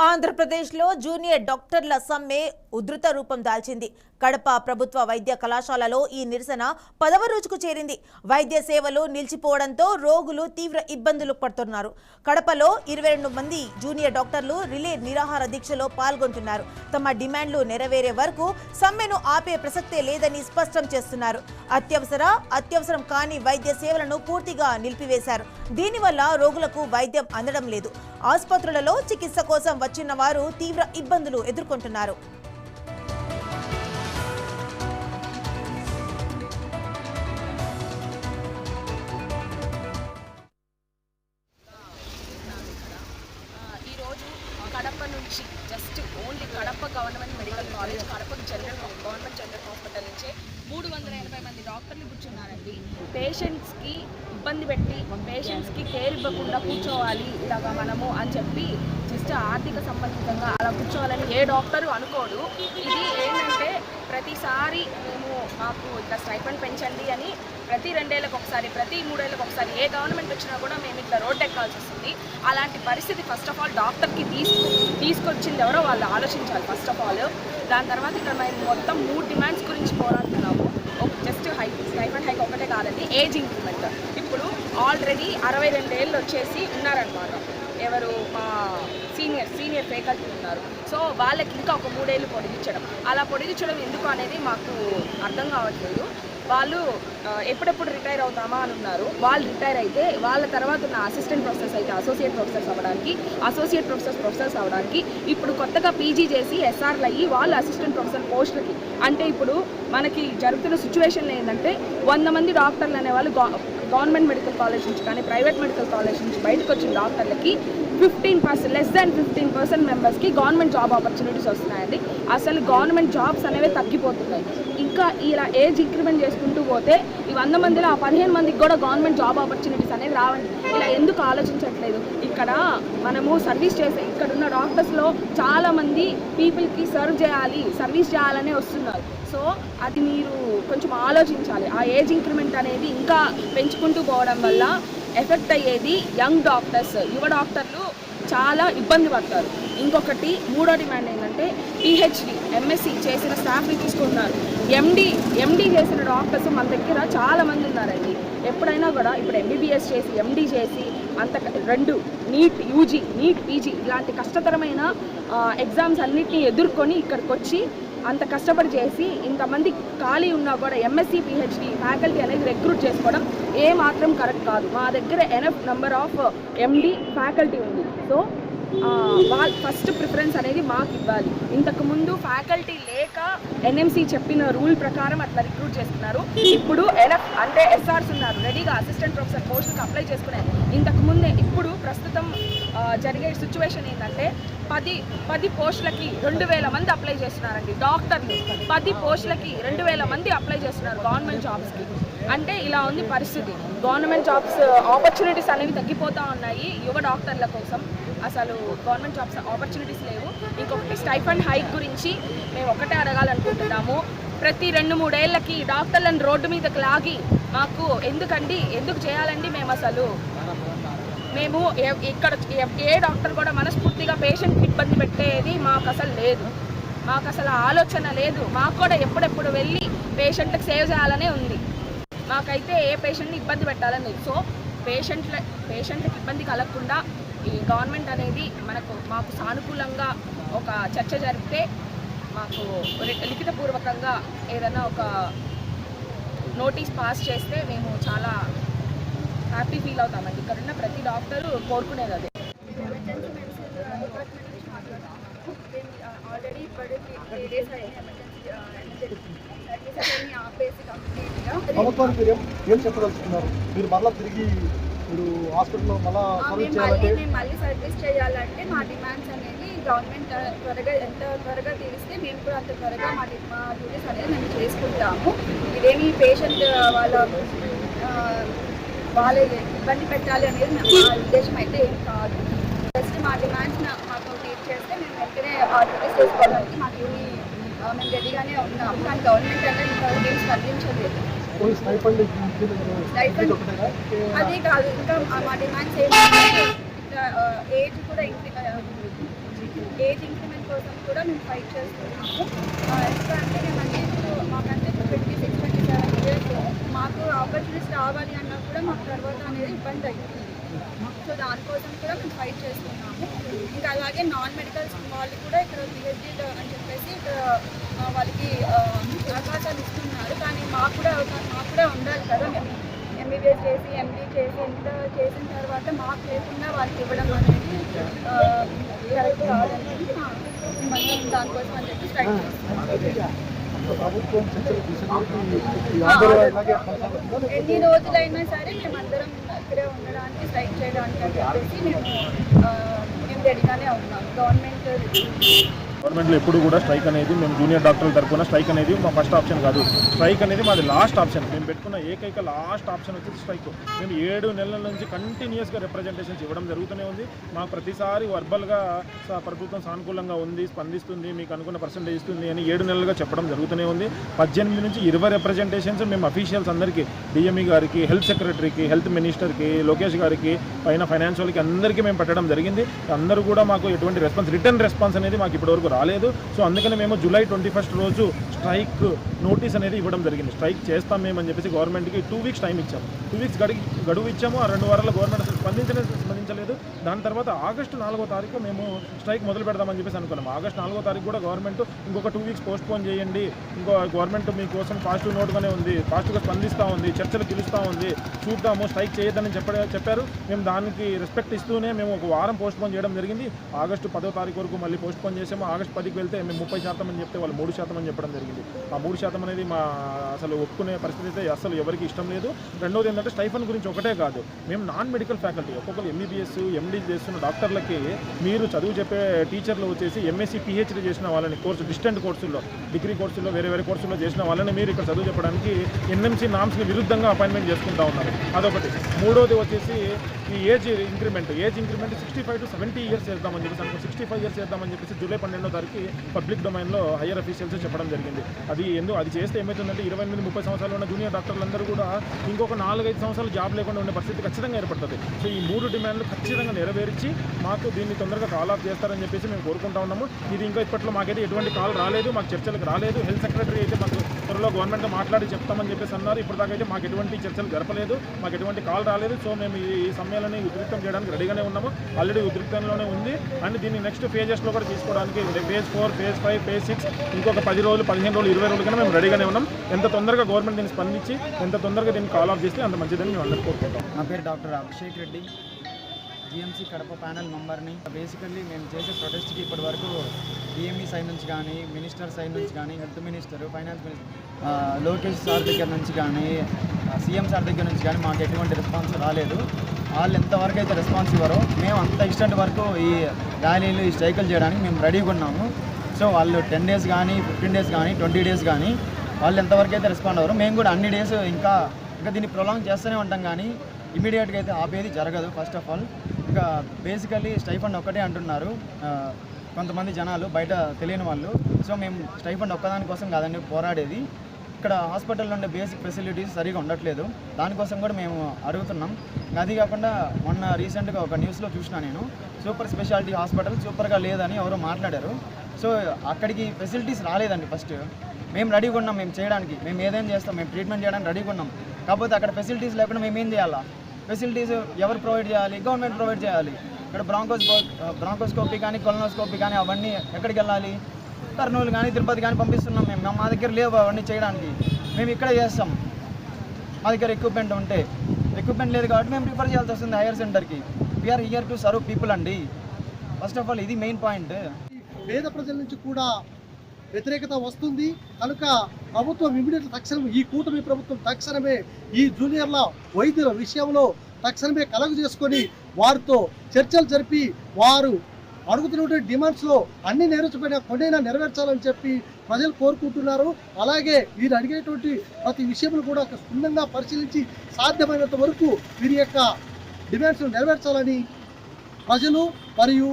ఆంధ్రప్రదేశ్లో జూనియర్ డాక్టర్ల సమ్మె ఉధృత రూపం దాల్చింది. కడప ప్రభుత్వ వైద్య కళాశాలలో ఈ నిరసన 10వ రోజుకు చేరింది. వైద్య సేవలు నిలిచిపోవడంతో రోగులు తీవ్ర ఇబ్బందులు పడుతున్నారు. కడపలో 22 మంది జూనియర్ డాక్టర్లు రిలే నిరాహార దీక్షలో పాల్గొంటున్నారు. తమ డిమాండ్లు నెరవేరే వరకు సమ్మెను ఆపే ప్రసక్తే లేదని స్పష్టం చేస్తున్నారు. అత్యవసరం కాని వైద్య సేవలను పూర్తిగా నిలిపివేశారు. దీనివల్ల రోగులకు వైద్యం అందడం లేదు. ఆసుపత్రులలో చికిత్స కోసం వచ్చిన వారు తీవ్ర ఇబ్బందులు ఎదుర్కొంటున్నారు. కడప నుంచి just only Kadapa government medical college, Kadapa government general hospital నుంచే 380 మంది డాక్టర్లు కూర్చున్నారండి. పేషెంట్స్కి ఇబ్బంది పెట్టి పేషెంట్స్కి కేర్ ఇవ్వకుండా కూర్చోవాలి ఇలాగా మనము అని చెప్పి జస్ట్ ఆర్థిక సంబంధితంగా అలా కూర్చోవాలని ఏ డాక్టరు అనుకోడు. ఇది ఏంటంటే ప్రతిసారి మేము మాకు ఇట్లా స్టైఫండ్ పెంచండి అని ప్రతి 2 ఏళ్ళకి ఒకసారి, ప్రతి 3 ఏళ్ళకి ఒకసారి ఏ గవర్నమెంట్ వచ్చినా కూడా మేము ఇట్లా రోడ్ ఎక్కాల్సి వస్తుంది. అలాంటి పరిస్థితి ఫస్ట్ ఆఫ్ ఆల్ డాక్టర్కి తీసుకొచ్చింది ఎవరో వాళ్ళు ఆలోచించాలి ఫస్ట్ ఆఫ్ ఆల్. దాని తర్వాత ఇక్కడ మేము మొత్తం 3 డిమాండ్స్ గురించి పోరాడుతున్నాము. జస్ట్ స్టైఫండ్ హైక్ ఒకటే కాదండి, ఏజ్ ఇంక్రిమెంట్. ఇప్పుడు ఆల్రెడీ 62 ఏళ్ళు వచ్చేసి ఉన్నారనమాట. ఎవరు మా సీనియర్ ఫ్యాకల్టీ ఉన్నారు. సో వాళ్ళకి ఇంకా ఒక 3 ఏళ్ళు పొడిగించడం, అలా పొడిగించడం ఎందుకు అనేది మాకు అర్థం కావట్లేదు. వాళ్ళు ఎప్పుడెప్పుడు రిటైర్ అవుతామా అని ఉన్నారు. వాళ్ళు రిటైర్ అయితే వాళ్ళ తర్వాత ఉన్న అసిస్టెంట్ ప్రొఫెసర్స్ అయితే అసోసియేట్ ప్రొఫెసర్స్ అవ్వడానికి, అసోసియేట్ ప్రొఫెసర్స్ అవ్వడానికి ఇప్పుడు కొత్తగా పీజీ చేసి ఎస్ఆర్లు అయ్యి వాళ్ళు అసిస్టెంట్ ప్రొఫెసర్ పోస్టులకి. అంటే ఇప్పుడు మనకి జరుగుతున్న సిచ్యువేషన్లో ఏంటంటే 100 మంది డాక్టర్లు అనేవాళ్ళు గవర్నమెంట్ మెడికల్ కాలేజ్ నుంచి కానీ ప్రైవేట్ మెడికల్ కాలేజ్ నుంచి బయటకు వచ్చిన డాక్టర్లకి 15% లెస్ దాన్ 15% మెంబర్స్కి గవర్నమెంట్ జాబ్ ఆపర్చునిటీస్ వస్తున్నాయండి. అసలు గవర్నమెంట్ జాబ్స్ అనేవి తగ్గిపోతున్నాయి. ఇంకా ఇలా ఏజ్ ఇంక్రిమెంట్ చేసుకుంటూ పోతే ఈ 100 మందిలో ఆ 15 మందికి కూడా గవర్నమెంట్ జాబ్ ఆపర్చునిటీస్ అనేవి రావండి. ఇలా ఎందుకు ఆలోచించట్లేదు? ఇక్కడ మనము సర్వీస్ చేసే ఇక్కడున్న డాక్టర్స్లో చాలామంది పీపుల్కి సర్వీస్ చేయాలనే వస్తున్నారు. సో అది మీరు కొంచెం ఆలోచించాలి. ఆ ఏజ్ ఇంక్రిమెంట్ అనేది ఇంకా పెంచుకుంటూ పోవడం వల్ల ఎఫెక్ట్ అయ్యేది యంగ్ డాక్టర్స్, యువ డాక్టర్లు చాలా ఇబ్బంది పడతారు. ఇంకొకటి 3వ డిమాండ్ ఏంటంటే పిహెచ్డి, ఎంఎస్సి చేసిన స్టాఫ్ని తీసుకుంటున్నారు. ఎండి చేసిన డాక్టర్స్ మన దగ్గర చాలామంది ఉన్నారండి. ఎప్పుడైనా కూడా ఇప్పుడు ఎంబీబీఎస్ చేసి ఎండి చేసి అంత 2 నీట్ యూజీ, నీట్ పీజీ ఇలాంటి కష్టతరమైన ఎగ్జామ్స్ అన్నిటినీ ఎదుర్కొని ఇక్కడికి వచ్చి అంత కష్టపడి చేసి ఇంతమంది ఖాళీ ఉన్నా కూడా ఎంఎస్సి పిహెచ్డి ఫ్యాకల్టీ అనేది రిక్రూట్ చేసుకోవడం ఏమాత్రం కరెక్ట్ కాదు. మా దగ్గర enough number of MD faculty ఉంది. సో వాళ్ళ ఫస్ట్ ప్రిఫరెన్స్ అనేది మాకు ఇవ్వాలి. ఇంతకుముందు ఫ్యాకల్టీ లేక ఎన్ఎంసీ చెప్పిన రూల్ ప్రకారం అట్లా రిక్రూట్ చేస్తున్నారు. ఇప్పుడు ఎనఫ్ అంటే ఎస్ఆర్స్ ఉన్నారు రెడీగా అసిస్టెంట్ ప్రొఫెసర్ పోస్టులకు అప్లై చేసుకున్నారు. ఇంతకుముందే ఇప్పుడు ప్రస్తుతం జరిగే సిచ్యువేషన్ ఏంటంటే 10 పోస్టులకి 2000 మంది అప్లై చేస్తున్నారండి. డాక్టర్లు 10 పోస్టులకి 2000 మంది అప్లై చేస్తున్నారు గవర్నమెంట్ జాబ్స్కి. అంటే ఇలా ఉంది పరిస్థితి. గవర్నమెంట్ జాబ్స్ ఆపర్చునిటీస్ అనేవి తగ్గిపోతూ ఉన్నాయి యువ డాక్టర్ల కోసం. అసలు గవర్నమెంట్ జాబ్స్ ఆపర్చునిటీస్ లేవు. ఇంకొకటి స్టైఫండ్ హైక్ గురించి మేము ఒకటే అడగాలనుకుంటున్నాము. ప్రతి 2-3 ఏళ్ళకి డాక్టర్లను రోడ్డు మీదకి లాగి మాకు ఎందుకు చేయాలండి? మేము ఇక్కడ ఏ డాక్టర్ కూడా మనస్ఫూర్తిగా పేషెంట్కి ఇబ్బంది పెట్టేది మాకు అసలు లేదు. మాకు అసలు ఆలోచన లేదు. మాకు కూడా ఎప్పుడెప్పుడు వెళ్ళి పేషెంట్కి సేవ్ చేయాలనే ఉంది. మాకైతే ఏ పేషెంట్ని ఇబ్బంది పెట్టాలని లేదు. సో పేషెంట్కి ఇబ్బంది కలగకుండా ఈ గవర్నమెంట్ అనేది మాకు సానుకూలంగా ఒక చర్చ జరిపితే మాకు లిఖితపూర్వకంగా ఏదైనా ఒక నోటీస్ పాస్ చేస్తే మేము చాలా హ్యాపీ ఫీల్ అవుతామండి. ఇక్కడ ఉన్న ప్రతి డాక్టరు కోరుకునేది అదే. ఆల్రెడీ ఇప్పటికి 3 days ఏం చెప్పదలుచుకున్నారు మీరు? మళ్ళీ తిరిగి మీరు హాస్పిటల్లో మళ్ళీ సర్వీస్ చేయాలంటే మా డిమాండ్స్ అనేది గవర్నమెంట్ ఎంత త్వరగా తీరిస్తే మేము కూడా అంత త్వరగా మా డ్యూటీస్ అనేది మేము చేసుకుంటాము. ఇదేమి పేషెంట్ వాళ్ళ ఇబ్బంది పెట్టాలి అనేది మా ఉద్దేశం అయితే ఏం కాదు. జస్ట్ మా డిమాండ్స్ మాకు టీచ్ చేస్తే మేము వెంటనే ఆ డ్యూటీస్ చేసుకోవడానికి మేము రెడీగానే ఉన్నాము. కానీ గవర్నమెంట్ అనేది ఇంకా ఏం స్పందించలేదు. అదే కాదు, ఇంకా మా డిమాండ్స్ ఏంటంటే ఏజ్ కూడా ఏజ్ ఇంక్రిమెంట్ కోసం కూడా మేము ఫైట్ చేస్తున్నాము. ఎట్లా అంటే మేమంటే ఇప్పుడు మాకంటే 26-27 ఇయర్స్ మాకు ఆపర్చునిటీస్ రావాలి అన్నా కూడా మాకు తర్వాత అనేది ఇబ్బంది అవుతుంది. సో దానికోసం కూడా మేము ఫైట్ చేస్తున్నాము. ఇంకా అలాగే నాన్ మెడికల్స్ వాళ్ళు కూడా ఇక్కడ పిహెచ్డీ అని చెప్పేసి ఇక్కడ వాళ్ళకి అవకాశాలు ఇస్తున్నారు. కానీ మాకు కూడా ఉండాలి కదా. మేము ఎంబీబీఎస్ చేసి ఎండీ చేసి ఎంత చేసిన తర్వాత మాకు లేకుండా వాళ్ళకి ఇవ్వడం అనేది కరెక్ట్ కాదని మళ్ళీ దానికోసం అని చెప్పి స్ట్రైక్ చేస్తున్నాం. ఎన్ని రోజులైనా సరే మేమందరం ఇక్కడే ఉండడానికి స్ట్రైక్ చేయడానికి అని చెప్పేసి మేము రెడీగానే ఉన్నాం. గవర్నమెంట్లో ఎప్పుడు కూడా స్ట్రైక్ అనేది మేము జూనియర్ డాక్టర్ల తరఫున స్ట్రైక్ అనేది మా ఫస్ట్ ఆప్షన్ కాదు. స్ట్రైక్ అనేది మాది లాస్ట్ ఆప్షన్. మేము పెట్టుకున్న ఏకైక లాస్ట్ ఆప్షన్ వచ్చేసి స్ట్రైక్. మేము 7 నెలల నుంచి కంటిన్యూస్గా రిప్రజెంటేషన్స్ ఇవ్వడం జరుగుతూనే ఉంది. మాకు ప్రతిసారి వర్బల్గా ప్రభుత్వం సానుకూలంగా ఉంది, స్పందిస్తుంది, మీకు అనుకున్న పర్సెంటేజ్ ఇస్తుంది అని 7 నెలలుగా చెప్పడం జరుగుతూనే ఉంది. 18 నుంచి 20 రిప్రజెంటేషన్స్ మేము అఫీషియల్స్ అందరికీ, డిఎంఈ గారికి, హెల్త్ సెక్రటరీకి, హెల్త్ మినిస్టర్కి, లోకేష్ గారికి, పైన ఫైనాన్స్ వాళ్ళకి అందరికీ మేము పెట్టడం జరిగింది. అందరూ కూడా మాకు ఎటువంటి రెస్పాన్స్, రిటర్న్ రెస్పాన్స్ అనేది మాకు ఇప్పటివరకు రాలేదు. సో అందుకని మేము జూలై 21 రోజు స్ట్రైక్ నోటీస్ అనేది ఇవ్వడం జరిగింది. స్ట్రైక్ చేస్తాం మేము అని చెప్పేసి గవర్నమెంట్కి 2 వీక్స్ టైం ఇచ్చాము. 2 వీక్స్ గడువు ఇచ్చాము. ఆ 2 వారాల గవర్నమెంట్ అసలు స్పందించలేదు. దాని తర్వాత ఆగస్టు 4వ తారీఖు మేము స్ట్రైక్ మొదలు పెడదామని చెప్పేసి అనుకున్నాము. ఆగస్టు 4వ తారీఖు కూడా గవర్నమెంట్ ఇంకొక 2 వీక్స్ పోస్ట్పోన్ చేయండి, ఇంకో గవర్నమెంట్ మీకోసం పాజిటివ్ నోట్గానే ఉంది, పాజిటివ్గా స్పందిస్తూ ఉంది, చర్చలు పిలుస్తూ ఉంది, చూద్దాము, స్ట్రైక్ చేయొద్దని చెప్పారు. మేము దానికి రెస్పెక్ట్ ఇస్తూనే మేము ఒక వారం పోస్ట్పోన్ చేయడం జరిగింది. ఆగస్టు 10వ తారీఖు వరకు మళ్ళీ పోస్ట్పోన్ చేసాము. ఆగస్టు 10కి వెళ్తే మేము 30% అని చెప్తే వాళ్ళు 3% అని చెప్పడం జరిగింది. ఆ 3% అనేది మా అసలు ఒప్పుకునే పరిస్థితి అయితే అసలు ఎవరికి ఇష్టం లేదు. రెండోది ఏంటంటే స్టైఫన్ గురించి ఒకటే కాదు, మేము నాన్ మెడికల్ ఫ్యాకల్టీ ఒక్కొక్కరు ఎంబీబీఎస్ ఎండీ చేస్తున్న డాక్టర్లకి మీరు చదువు చెప్పే టీచర్లు వచ్చేసి ఎంఎస్సీ పిహెచ్డీ చేసిన వాళ్ళని డిస్టెంట్ కోర్సుల్లో, డిగ్రీ కోర్సుల్లో, వేరే కోర్సుల్లో చేసిన వాళ్ళని మీరు ఇక్కడ చదువు చెప్పడానికి ఎన్ఎంసీ నామ్స్కి విరుద్ధంగా అపాయింట్మెంట్ చేసుకుంటూ ఉన్నారు. అదొకటి. మూడోది వచ్చేసి ఈ ఏజ్ ఇంక్రిమెంట్ 65 to 70 ఇయర్స్ చేద్దామని చెప్పేసి 65 ఇయర్స్ చేద్దామని చెప్పేసి జూలై 12వ తారీఖు పబ్లిక్ డొమైన్లో హైయర్ అఫీషియల్స్ చెప్పడం జరిగింది. అది చేస్తే ఏమవుతుందంటే 28-30 సంవత్సరాలు ఉన్న జూనియర్ డాక్టర్లందరూ కూడా ఇంకొక 4-5 సంవత్సరాలు జాబ్ లేకుండా ఉండే పరిస్థితి ఖచ్చితంగా ఏర్పడుతుంది. సో ఈ 3 డిమాండ్లు ఖచ్చితంగా నెరవేర్చి మాకు దీన్ని తొందరగా కాల్ ఆఫ్ చేస్తారని చెప్పేసి మేము కోరుకుంటా ఉన్నాము. ఇది ఇంకా ఇప్పట్లో మాకైతే ఎటువంటి కాల్ రాలేదు, మాకు చర్చలకు రాలేదు. హెల్త్ సెక్రటరీ అయితే మాకు త్వరలో గవర్నమెంట్ మాట్లాడి చెప్తామని చెప్పేసి అన్నారు. ఇప్పటిదాకా అయితే మాకు ఎటువంటి చర్చలు జరపలేదు, మాకు ఎటువంటి కాల్ రాలేదు. సో మేము ఈ సమ్మేళనాన్ని ఉధృతం చేయడానికి రెడీగానే ఉన్నాము. ఆల్రెడీ ఉధృతంలోనే ఉంది. అండ్ దీన్ని నెక్స్ట్ ఫేజెస్లో కూడా తీసుకోవడానికి ఫేజ్ 4, ఫేజ్ 5, ఫేజ్ 6 ఇంకొక 10 రోజులు, 15 రోజులు, 20 రోజులు కన్నా మేము రెడీగానే ఉన్నాం. ఎంత తొందరగా గవర్నమెంట్ దీన్ని స్పందించి ఎంత తొందరగా దీన్ని కాల్ ఆఫ్ చేస్తే అంత మంచిదని మేము అందరూ కోరుకుంటాం. నా పేరు doctor Abhishek Reddy, GMC Kadapa panel మెంబర్ని. బేసికల్లీ మేము చేసే ప్రొటెస్ట్కి ఇప్పటి వరకు డిఎంఈ సైడ్ నుంచి కానీ, మినిస్టర్ సైడ్ నుంచి కానీ, health minister, finance minister, Lokesh sir దగ్గర నుంచి కానీ, సీఎం సార్ దగ్గర నుంచి కానీ మాకు ఎటువంటి రెస్పాన్స్ రాలేదు. వాళ్ళు ఎంతవరకు అయితే రెస్పాన్స్ ఇవ్వరో మేము అంత ఎక్స్టెంట్ వరకు ఈ ర్యాలీలు, ఈ స్ట్రైకులు చేయడానికి మేము రెడీగా ఉన్నాము. సో వాళ్ళు 10 days కానీ, 15 days కానీ, 20 days కానీ వాళ్ళు ఎంతవరకు అయితే రెస్పాండ్ అవ్వరు. మేము కూడా అన్ని డేస్ ఇంకా దీన్ని ప్రొలాంగ్ చేస్తూనే ఉంటాం. కానీ ఇమీడియట్గా అయితే ఆపేది జరగదు. ఫస్ట్ ఆఫ్ ఆల్ ఇంకా బేసికల్లీ స్టైఫండ్ ఒక్కటే అంటున్నారు కొంతమంది జనాలు, బయట తెలియని వాళ్ళు. సో మేము స్టైఫండ్ ఒక్కదానికోసం కాదండి పోరాడేది. ఇక్కడ హాస్పిటల్లో ఉండే బేసిక్ ఫెసిలిటీస్ సరిగా ఉండట్లేదు, దానికోసం కూడా మేము అడుగుతున్నాం. అది కాకుండా మొన్న రీసెంట్గా ఒక న్యూస్లో చూసినా నేను, సూపర్ స్పెషాలిటీ హాస్పిటల్ సూపర్గా లేదని ఎవరో మాట్లాడారు. సో అక్కడికి ఫెసిలిటీస్ రాలేదండి. ఫస్ట్ మేము రెడీగా ఉన్నాం మేము చేయడానికి, మేము ఏదైనా చేస్తాం, మేము ట్రీట్మెంట్ చేయడానికి రెడీగా ఉన్నాం. కాకపోతే అక్కడ ఫెసిలిటీస్ లేకుండా మేము ఏం చేయాలా? ఫెసిలిటీస్ ఎవరు ప్రొవైడ్ చేయాలి? గవర్నమెంట్ ప్రొవైడ్ చేయాలి. ఇక్కడ బ్రాంకోస్కోపీ కానీ, కొలనోస్కోపీ కానీ అవన్నీ ఎక్కడికి వెళ్ళాలి? కర్నూలు కానీ, తిరుపతి కానీ పంపిస్తున్నాం మేము. మా దగ్గర లేవు అవన్నీ చేయడానికి, మేము ఇక్కడే చేస్తాం. మా దగ్గర ఎక్విప్మెంట్ లేదు కాబట్టి మేము ప్రిఫర్ చేయాల్సి వస్తుంది హైయర్ సెంటర్కి. We're here to serve people అండి. ఫస్ట్ ఆఫ్ ఆల్ ఇది మెయిన్ పాయింట్. పేద ప్రజల నుంచి కూడా వ్యతిరేకత వస్తుంది కనుక ప్రభుత్వం ఇమీడియట్ తక్షణం, ఈ కూటమి ప్రభుత్వం తక్షణమే ఈ జూనియర్ల వైద్యుల విషయంలో తక్షణమే కలగ చేసుకొని వారితో చర్చలు జరిపి వారు అడుగుతున్నటువంటి డిమాండ్స్లో అన్ని నెరవేర్చిపోయినా కొన్నైనా నెరవేర్చాలని చెప్పి ప్రజలు కోరుకుంటున్నారు. అలాగే వీరు అడిగేటువంటి ప్రతి విషయంలో కూడా క్షుణ్ణంగా పరిశీలించి సాధ్యమైనంత వరకు వీరి యొక్క డిమాండ్స్ను నెరవేర్చాలని ప్రజలు మరియు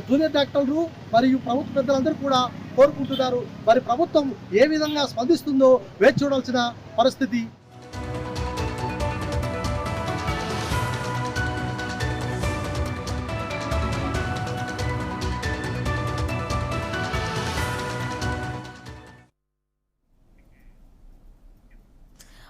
జూనియర్ డాక్టర్లు మరియు ప్రభుత్వ పెద్దలందరూ కూడా కోరుకుంటున్నారు. మరి ప్రభుత్వం ఏ విధంగా స్పందిస్తుందో వేచి చూడాల్సిన పరిస్థితి.